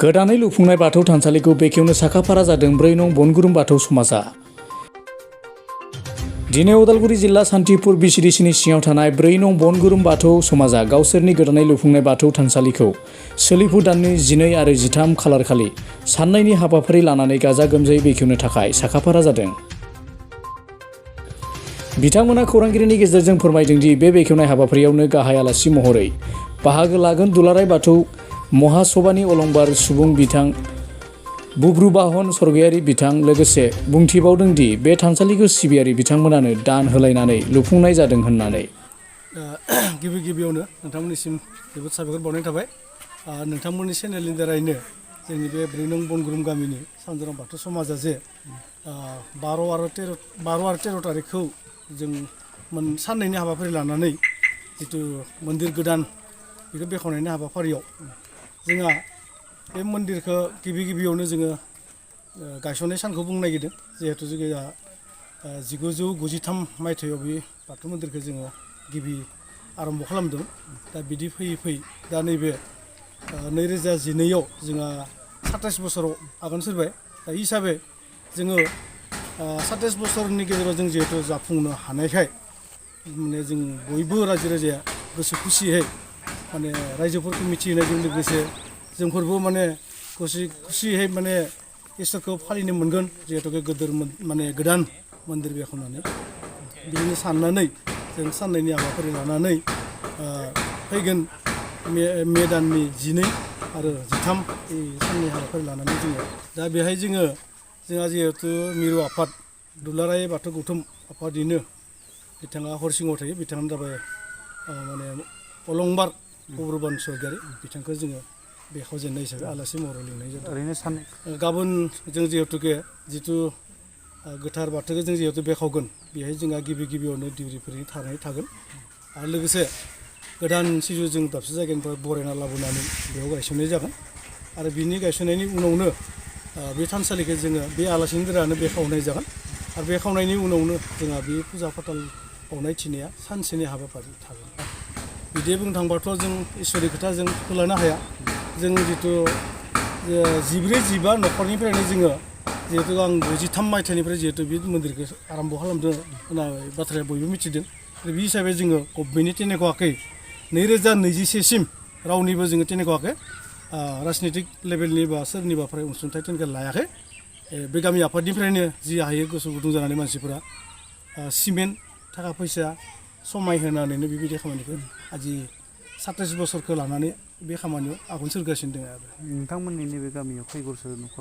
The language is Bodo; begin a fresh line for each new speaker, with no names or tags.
गोदानै लुफुंनाय बाथौ थानसालिखौ बेखेवनो साखाफारा जादों 4 नं बनगुरुम बाथौ समाजा। दिनै उदालगुरि जिल्ला सान्थिपुर बिसिडिसिनि सिङाव थानाय 4 नं बनगुरुम बाथौ समाजा गावसोरनि गोदानै लुफुंनाय बाथौ थानसालिखौ सोलिफु दाननि 12 आरो 13 खालार खालि साननायनि हाबाफारि लानानै गाजा गोमजायै बेखेवनो थाखाय साखाफारा जादों। बिथांमोना खौरांगिरिनि गेजेरजों फोरमायदों दि बे बेखेवनाय हाबाफारियावनो गाहाय आलासि महरै बाहागो लागोन दुलाराय बाथौ महासभानि अलंबार सुबुं बिथां बुब्रुबाहन स्वर्गयारि बिथां लोगोसे बुंथिबावदों दि बे थानसालिखौ सिबियारि बिथांमोनानो दान होलायनानै लुफुंनाय जादों होननानै।
गिबियावनो नोंथांमोननिसिम जोबोद साबायखर बावनाय थाबाय। नोंथांमोननि चेनेलनि दारैनो जोंनि बे 4 नं बनगुरुम गामिनि सानजोराम बाथौ समाजा जे 12 आरो 13 थारिखखौ जों साननैनि हाबाफारि लानानै जिथु मन्दिर गोदान बेखौ बेखेवनायनि हाबाफारियाव जोंहा बे मन्दिरखौ गिबियावनो जोङो गायसननाय सानखौ बुंनो नागिरदों। जिहेथु जोंहा 1993 मायथाइयाव बे बाथौ मन्दिरखौ जोङो गिबि आरम्भ खालामदों। दा बिदि फैयै दा नैबे 2012आव जोंहा 27 बोसोराव आगान सुरबाय। दा हिसाबै जोङो 27 बोसोरनि गेजेराव जों जिहेथु जाफुंनो हानायखाय माने जों बयबो रायजो राजाया गोसो खुसियै माने रायजोफोरखौ मिथिहोनायजों लोगोसे जोंफोरबो माने खुसियै माने इसोरखौ फालिनो मोनगोन। जिहेतु माने गोदान मन्दिर बेखेवनानै बिदिनो साननानै जों साननैनि हाबाफारि लानानै फैगोन मे दाननि 12 आरो 13 साननि हाबाफारि लानानै जोङो दा बेहाय जोंहा जिहेतु मिरु आफाद दुलाराय बाथौ गौथुम आफादनिनो बिथाङा हरसिङाव थायो। बिथाङानो जाबाय माने अलंबार बुब्रुबाहन स्वर्गयारि बिथांखौ जोङो बेखेवजेननाय हिसाबै आलासि महरै लिंनाय जादों।
ओरैनो
गाबोन जों जिहेतु गोथार बाथौखौ जों जिहेतु बेखेवगोन बेहाय जोंहा गिबियावनो दिउरिफोरनि थागोन आरो लोगोसे गोदान सिजौ जों दाबसे जायगानिफ्राय बरायना लाबोनानै बेयाव गायसननाय जागोन आरो बिनि गायसननायनि उनावनो बे थानसालिखौ जोङो बे आलासिनि दारानो बेखेवनाय जागोन आरो बेखेवनायनि उनावनो जोंहा बे फुजा फाथाल बावनाय थिनाया सानसेनि हाबाफारि थागोन। बिदि बुंनो थांबाथ' जों इसोरनि खोथा जों फोलानो हाया। जों जिथु 14-15 न'खरनिफ्रायनो जोङो जिहेतु आं 93 मायथाइनिफ्राय जिहेतु बे मन्दिरखौ आरम्भ खालामदों होननाय बाथ्राया बयबो मिथिदों। आरो बे हिसाबै जोङो गभमेन्टनि टेनेख'आखै 2021सिम रावनिबो जोङो टेनेख'आखै राजनितिक लेभेलनि बा सोरनिबाफ्राय अनसुंथाइ टेनेखौ लायाखै। बे गामि आफादनिफ्रायनो जि हायो गोसो गुदुं जानानै मानसिफोरा सिमेन्ट थाखा फैसा समाय होनानैनो बेबायदि खामानिखौ आजि 27 बोसोरखौ लानानै बे खामानियाव आगान सुरगासिनो दङ आरो।
नोंथांमोननि नैबे गामियाव खै गरसो न'खर